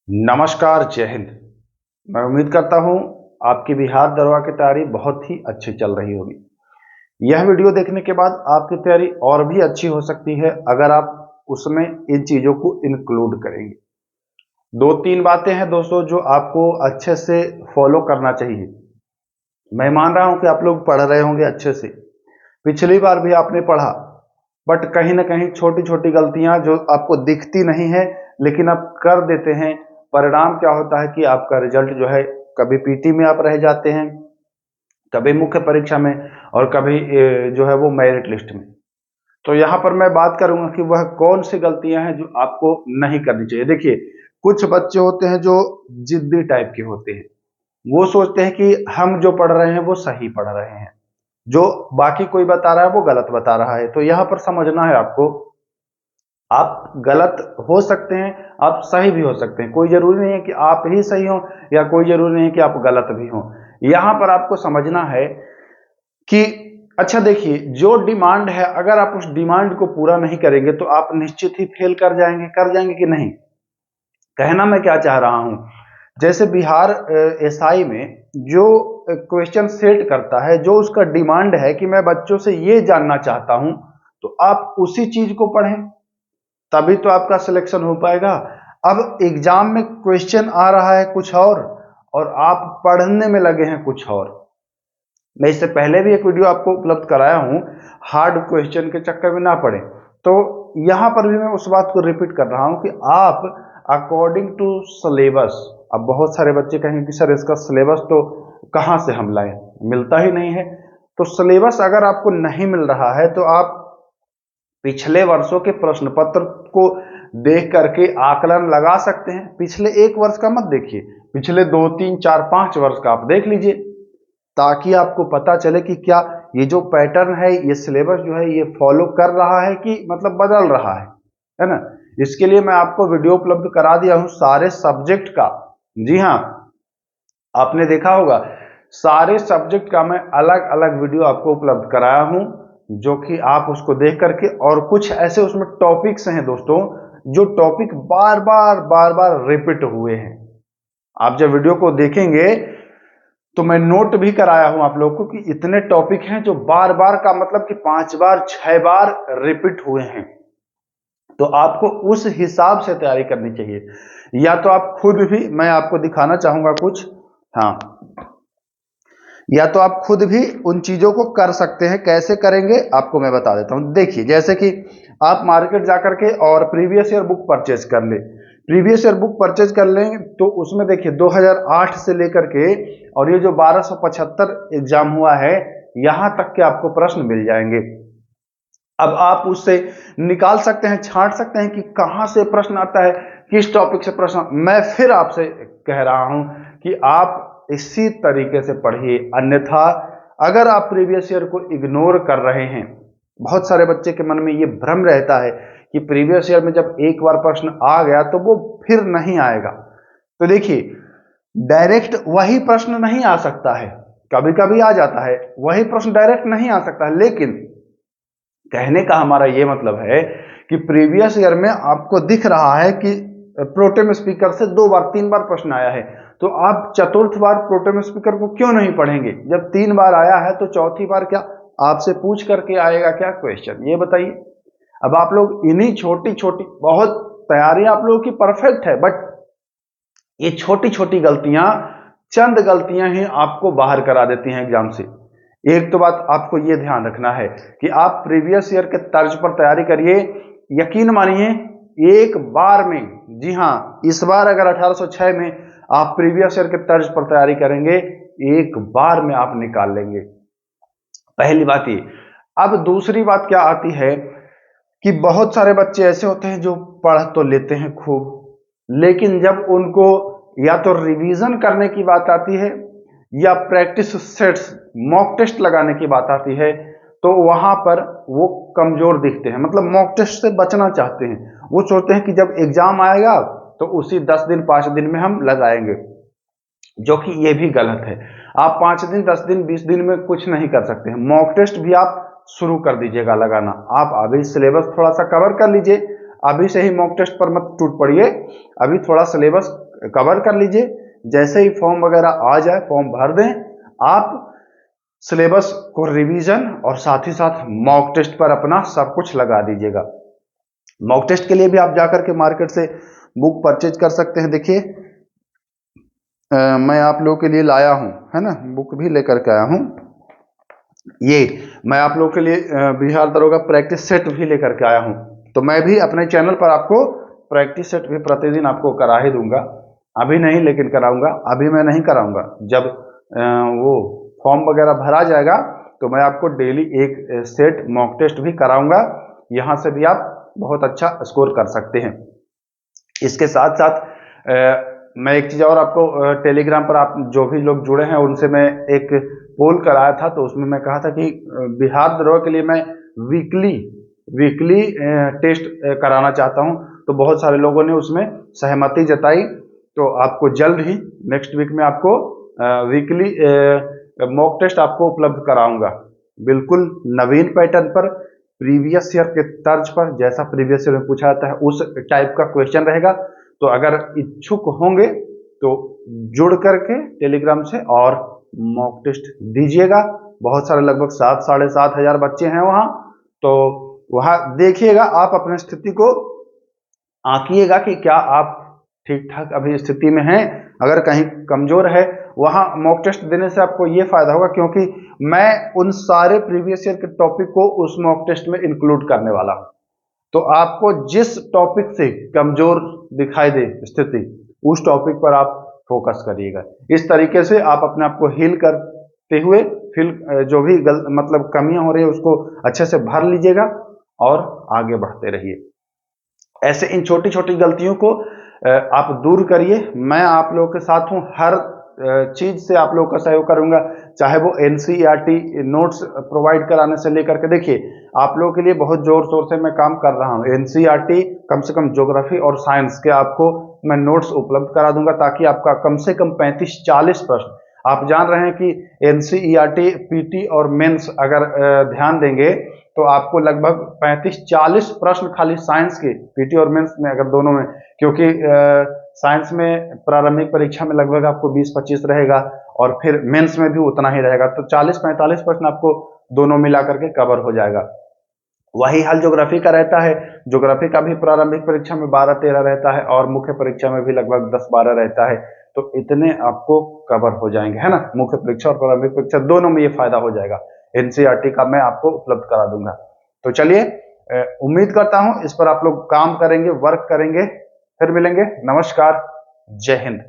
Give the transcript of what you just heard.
नमस्कार, जय हिंद। मैं उम्मीद करता हूँ आपकी बिहार दरोगा की तैयारी बहुत ही अच्छी चल रही होगी। यह वीडियो देखने के बाद आपकी तैयारी और भी अच्छी हो सकती है अगर आप उसमें इन चीज़ों को इंक्लूड करेंगे। दो तीन बातें हैं दोस्तों जो आपको अच्छे से फॉलो करना चाहिए। मैं मान रहा हूँ कि आप लोग पढ़ रहे होंगे अच्छे से, पिछली बार भी आपने पढ़ा, बट कहीं ना कहीं छोटी छोटी गलतियां जो आपको दिखती नहीं है लेकिन आप कर देते हैं। परिणाम क्या होता है कि आपका रिजल्ट जो है, कभी पीटी में आप रह जाते हैं, कभी मुख्य परीक्षा में, और कभी जो है वो मेरिट लिस्ट में। तो यहाँ पर मैं बात करूंगा कि वह कौन सी गलतियां हैं जो आपको नहीं करनी चाहिए। देखिए, कुछ बच्चे होते हैं जो जिद्दी टाइप के होते हैं। वो सोचते हैं कि हम जो पढ़ रहे हैं वो सही पढ़ रहे हैं, जो बाकी कोई बता रहा है वो गलत बता रहा है। तो यहाँ पर समझना है आपको, आप गलत हो सकते हैं, आप सही भी हो सकते हैं। कोई जरूरी नहीं है कि आप ही सही हो या कोई जरूरी नहीं है कि आप गलत भी हो। यहां पर आपको समझना है कि अच्छा देखिए, जो डिमांड है अगर आप उस डिमांड को पूरा नहीं करेंगे तो आप निश्चित ही फेल कर जाएंगे कि नहीं। कहना मैं क्या चाह रहा हूं, जैसे बिहार एसआई में जो क्वेश्चन सेट करता है, जो उसका डिमांड है कि मैं बच्चों से ये जानना चाहता हूं, तो आप उसी चीज को पढ़ें, तभी तो आपका सिलेक्शन हो पाएगा। अब एग्जाम में क्वेश्चन आ रहा है कुछ और आप पढ़ने में लगे हैं कुछ और। मैं इससे पहले भी एक वीडियो आपको उपलब्ध कराया हूं, हार्ड क्वेश्चन के चक्कर में ना पड़े। तो यहां पर भी मैं उस बात को रिपीट कर रहा हूं कि आप अकॉर्डिंग टू सिलेबस, अब बहुत सारे बच्चे कहेंगे कि सर इसका सिलेबस तो कहां से हम लाएं, मिलता ही नहीं है। तो सिलेबस अगर आपको नहीं मिल रहा है तो आप पिछले वर्षों के प्रश्न पत्र को देख करके आकलन लगा सकते हैं। पिछले एक वर्ष का मत देखिए, पिछले 2 3 4 5 वर्ष का आप देख लीजिए, ताकि आपको पता चले कि क्या ये जो पैटर्न है, ये सिलेबस जो है, ये फॉलो कर रहा है कि मतलब बदल रहा है ना। इसके लिए मैं आपको वीडियो उपलब्ध करा दिया हूं सारे सब्जेक्ट का। जी हाँ, आपने देखा होगा सारे सब्जेक्ट का मैं अलग अलग वीडियो आपको उपलब्ध कराया हूं, जो कि आप उसको देख करके, और कुछ ऐसे उसमें टॉपिक्स हैं दोस्तों जो टॉपिक बार बार रिपीट हुए हैं। आप जब वीडियो को देखेंगे तो मैं नोट भी कराया हूं आप लोगों को कि इतने टॉपिक हैं जो बार बार का मतलब कि 5 बार 6 बार रिपीट हुए हैं। तो आपको उस हिसाब से तैयारी करनी चाहिए। या तो आप खुद भी, मैं आपको दिखाना चाहूंगा कुछ, हाँ, या तो आप खुद भी उन चीजों को कर सकते हैं। कैसे करेंगे आपको मैं बता देता हूं। देखिए, जैसे कि आप मार्केट जाकर के और प्रीवियस ईयर बुक परचेज कर ले, प्रीवियस ईयर बुक परचेज कर लेंगे तो उसमें देखिए 2008 से लेकर के और ये जो 1275 एग्जाम हुआ है, यहां तक के आपको प्रश्न मिल जाएंगे। अब आप उससे निकाल सकते हैं, छांट सकते हैं कि कहां से प्रश्न आता है, किस टॉपिक से प्रश्न। मैं फिर आपसे कह रहा हूं कि आप इसी तरीके से पढ़िए, अन्यथा अगर आप प्रीवियस ईयर को इग्नोर कर रहे हैं, बहुत सारे बच्चे के मन में ये भ्रम रहता है कि प्रीवियस ईयर में जब एक बार प्रश्न आ गया तो वो फिर नहीं आएगा। तो देखिए, डायरेक्ट वही प्रश्न नहीं आ सकता है, कभी कभी आ जाता है, वही प्रश्न डायरेक्ट नहीं आ सकता है। लेकिन कहने का हमारा ये मतलब है कि प्रीवियस ईयर में आपको दिख रहा है कि प्रोटेम स्पीकर से 2 बार 3 बार प्रश्न आया है, तो आप चतुर्थ बार प्रोटेम स्पीकर को क्यों नहीं पढ़ेंगे। जब 3 बार आया है तो चौथी बार क्या आपसे पूछ करके आएगा क्या क्वेश्चन, ये बताइए। अब आप लोग इन्हीं छोटी छोटी, बहुत तैयारी आप लोगों की परफेक्ट है, बट ये छोटी छोटी गलतियां, चंद गलतियां ही आपको बाहर करा देती हैं एग्जाम से। एक तो बात आपको यह ध्यान रखना है कि आप प्रीवियस ईयर के तर्ज पर तैयारी करिए। यकीन मानिए, एक बार में, जी हां, इस बार अगर 1806 में आप प्रीवियस ईयर के तर्ज पर तैयारी करेंगे, एक बार में आप निकाल लेंगे। पहली बात ये। अब दूसरी बात क्या आती है कि बहुत सारे बच्चे ऐसे होते हैं जो पढ़ तो लेते हैं खूब, लेकिन जब उनको या तो रिवीजन करने की बात आती है या प्रैक्टिस सेट्स, मॉक टेस्ट लगाने की बात आती है, तो वहां पर वो कमजोर दिखते हैं, मतलब मॉक टेस्ट से बचना चाहते हैं। वो सोचते हैं कि जब एग्जाम आएगा तो उसी 10 दिन 5 दिन में हम लगाएंगे, जो कि ये भी गलत है। आप 5 दिन 10 दिन 20 दिन में कुछ नहीं कर सकते हैं। मॉक टेस्ट भी आप शुरू कर दीजिएगा लगाना। आप अभी सिलेबस थोड़ा सा कवर कर लीजिए, अभी से ही मॉक टेस्ट पर मत टूट पड़िए, अभी थोड़ा सिलेबस कवर कर लीजिए। जैसे ही फॉर्म वगैरह आ जाए फॉर्म भर दें, आप सिलेबस को रिवीजन और साथ ही साथ मॉक टेस्ट पर अपना सब कुछ लगा दीजिएगा। मॉक टेस्ट के लिए भी आप जाकर के मार्केट से बुक परचेज कर सकते हैं। देखिए मैं आप लोगों के लिए लाया हूं, है ना, बुक भी लेकर के आया हूं। ये मैं आप लोगों के लिए बिहार दरोगा प्रैक्टिस सेट भी लेकर के आया हूं। तो मैं भी अपने चैनल पर आपको प्रैक्टिस सेट भी प्रतिदिन आपको करा ही दूंगा। अभी नहीं लेकिन कराऊंगा, अभी मैं नहीं कराऊंगा। जब वो फॉर्म वगैरह भरा जाएगा तो मैं आपको डेली एक सेट मॉक टेस्ट भी कराऊंगा। यहाँ से भी आप बहुत अच्छा स्कोर कर सकते हैं। इसके साथ साथ मैं एक चीज़ और आपको टेलीग्राम पर आप जो भी लोग जुड़े हैं उनसे मैं एक पोल कराया था, तो उसमें मैं कहा था कि बिहार दरोगा के लिए मैं वीकली टेस्ट कराना चाहता हूं। तो बहुत सारे लोगों ने उसमें सहमति जताई। तो आपको जल्द ही नेक्स्ट वीक में आपको वीकली मॉक टेस्ट आपको उपलब्ध कराऊंगा, बिल्कुल नवीन पैटर्न पर, प्रीवियस ईयर के तर्ज पर। जैसा प्रीवियस ईयर में पूछा जाता है उस टाइप का क्वेश्चन रहेगा। तो अगर इच्छुक होंगे तो जुड़ करके टेलीग्राम से और मॉक टेस्ट दीजिएगा। बहुत सारे लगभग 7,500 बच्चे हैं वहां, तो वहां देखिएगा, आप अपनी स्थिति को आंकिएगा कि क्या आप ठीक ठाक अभी स्थिति में हैं। अगर कहीं कमजोर है वहां मॉक टेस्ट देने से आपको ये फायदा होगा, क्योंकि मैं उन सारे प्रीवियस ईयर के टॉपिक को उस मॉक टेस्ट में इंक्लूड करने वाला हूं। तो आपको जिस टॉपिक से कमजोर दिखाई दे स्थिति, उस टॉपिक पर आप फोकस करिएगा। इस तरीके से आप अपने आप को हील करते हुए फिर जो भी मतलब कमियां हो रही है उसको अच्छे से भर लीजिएगा और आगे बढ़ते रहिए। ऐसे इन छोटी छोटी गलतियों को आप दूर करिए। मैं आप लोगों के साथ हूं, हर चीज से आप लोगों का सहयोग करूंगा, चाहे वो एनसीईआरटी नोट्स प्रोवाइड कराने से लेकर के। देखिए आप लोगों के लिए बहुत जोर शोर से मैं काम कर रहा हूं। एनसीईआरटी कम से कम ज्योग्राफी और साइंस के आपको मैं नोट्स उपलब्ध करा दूंगा, ताकि आपका कम से कम 35-40 प्रश्न, आप जान रहे हैं कि एनसीईआरटी पीटी और मेंस अगर ध्यान देंगे तो आपको लगभग 35-40 प्रश्न खाली साइंस के, पीटी और मेंस में अगर दोनों में, क्योंकि साइंस में प्रारंभिक परीक्षा में लगभग आपको 20-25 रहेगा और फिर मेंस में भी उतना ही रहेगा। तो 40-45 प्रश्न आपको दोनों मिला करके कवर हो जाएगा। वही हाल ज्योग्राफी का रहता है। ज्योग्राफी का भी प्रारंभिक परीक्षा में 12-13 रहता है और मुख्य परीक्षा में भी लगभग 10-12 रहता है। तो इतने आपको कवर हो जाएंगे, है ना। मुख्य परीक्षा और प्रारंभिक परीक्षा दोनों में ये फायदा हो जाएगा। एनसीईआरटी का मैं आपको उपलब्ध करा दूंगा। तो चलिए, उम्मीद करता हूं इस पर आप लोग काम करेंगे, वर्क करेंगे। फिर मिलेंगे। नमस्कार, जय हिंद।